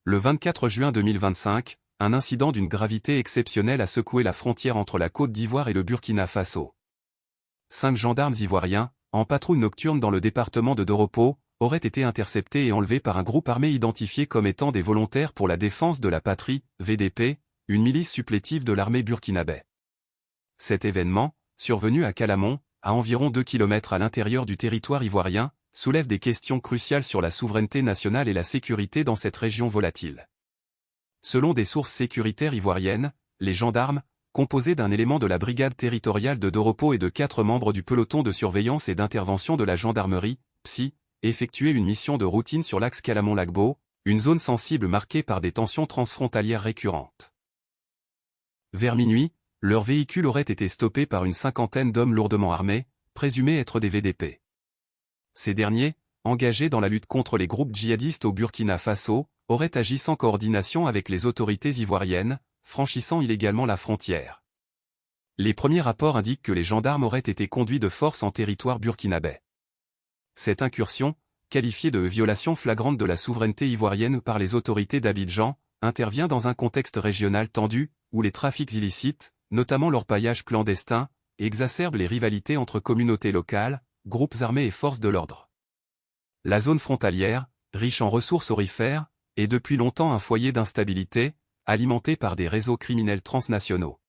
Le 24 juin 2025, un incident d'une gravité exceptionnelle a secoué la frontière entre la Côte d'Ivoire et le Burkina Faso. 5 gendarmes ivoiriens, en patrouille nocturne dans le département de Doropo, auraient été interceptés et enlevés par un groupe armé identifié comme étant des volontaires pour la défense de la patrie, VDP, une milice supplétive de l'armée burkinabé. Cet événement, survenu à Calamon, à environ 2 km à l'intérieur du territoire ivoirien, soulève des questions cruciales sur la souveraineté nationale et la sécurité dans cette région volatile. Selon des sources sécuritaires ivoiriennes, les gendarmes, composés d'un élément de la brigade territoriale de Doropo et de 4 membres du peloton de surveillance et d'intervention de la gendarmerie, PSI, effectuaient une mission de routine sur l'axe Calamon-Lagbo, une zone sensible marquée par des tensions transfrontalières récurrentes. Vers minuit, leur véhicule aurait été stoppé par une cinquantaine d'hommes lourdement armés, présumés être des VDP. Ces derniers, engagés dans la lutte contre les groupes djihadistes au Burkina Faso, auraient agi sans coordination avec les autorités ivoiriennes, franchissant illégalement la frontière. Les premiers rapports indiquent que les gendarmes auraient été conduits de force en territoire burkinabé. Cette incursion, qualifiée de violation flagrante de la souveraineté ivoirienne par les autorités d'Abidjan, intervient dans un contexte régional tendu, où les trafics illicites, notamment l'orpaillage clandestin, exacerbent les rivalités entre communautés locales, groupes armés et forces de l'ordre. La zone frontalière, riche en ressources aurifères, est depuis longtemps un foyer d'instabilité, alimenté par des réseaux criminels transnationaux.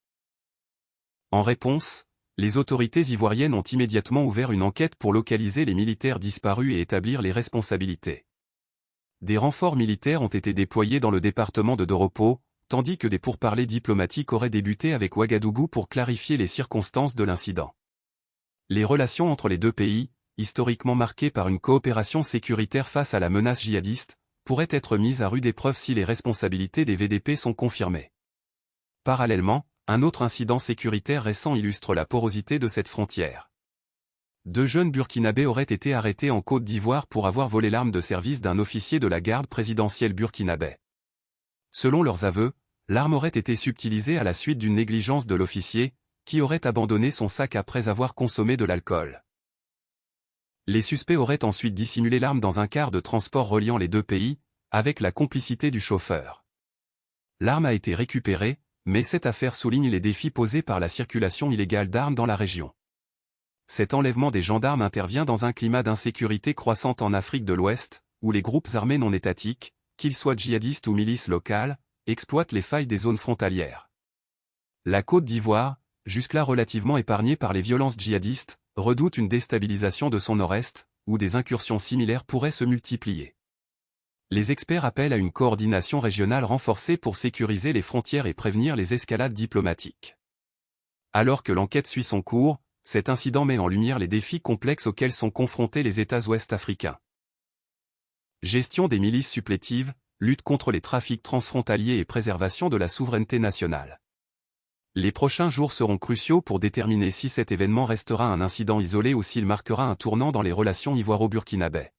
En réponse, les autorités ivoiriennes ont immédiatement ouvert une enquête pour localiser les militaires disparus et établir les responsabilités. Des renforts militaires ont été déployés dans le département de Doropo, tandis que des pourparlers diplomatiques auraient débuté avec Ouagadougou pour clarifier les circonstances de l'incident. Les relations entre les deux pays, historiquement marquées par une coopération sécuritaire face à la menace djihadiste, pourraient être mises à rude épreuve si les responsabilités des VDP sont confirmées. Parallèlement, un autre incident sécuritaire récent illustre la porosité de cette frontière. 2 jeunes burkinabés auraient été arrêtés en Côte d'Ivoire pour avoir volé l'arme de service d'un officier de la garde présidentielle burkinabé. Selon leurs aveux, l'arme aurait été subtilisée à la suite d'une négligence de l'officier, qui aurait abandonné son sac après avoir consommé de l'alcool. Les suspects auraient ensuite dissimulé l'arme dans un car de transport reliant les deux pays, avec la complicité du chauffeur. L'arme a été récupérée, mais cette affaire souligne les défis posés par la circulation illégale d'armes dans la région. Cet enlèvement des gendarmes intervient dans un climat d'insécurité croissante en Afrique de l'Ouest, où les groupes armés non étatiques, qu'ils soient djihadistes ou milices locales, exploitent les failles des zones frontalières. La Côte d'Ivoire, jusque-là relativement épargnée par les violences djihadistes, redoute une déstabilisation de son nord-est, où des incursions similaires pourraient se multiplier. Les experts appellent à une coordination régionale renforcée pour sécuriser les frontières et prévenir les escalades diplomatiques. Alors que l'enquête suit son cours, cet incident met en lumière les défis complexes auxquels sont confrontés les États ouest-africains. Gestion des milices supplétives, lutte contre les trafics transfrontaliers et préservation de la souveraineté nationale. Les prochains jours seront cruciaux pour déterminer si cet événement restera un incident isolé ou s'il marquera un tournant dans les relations ivoiro-burkinabé.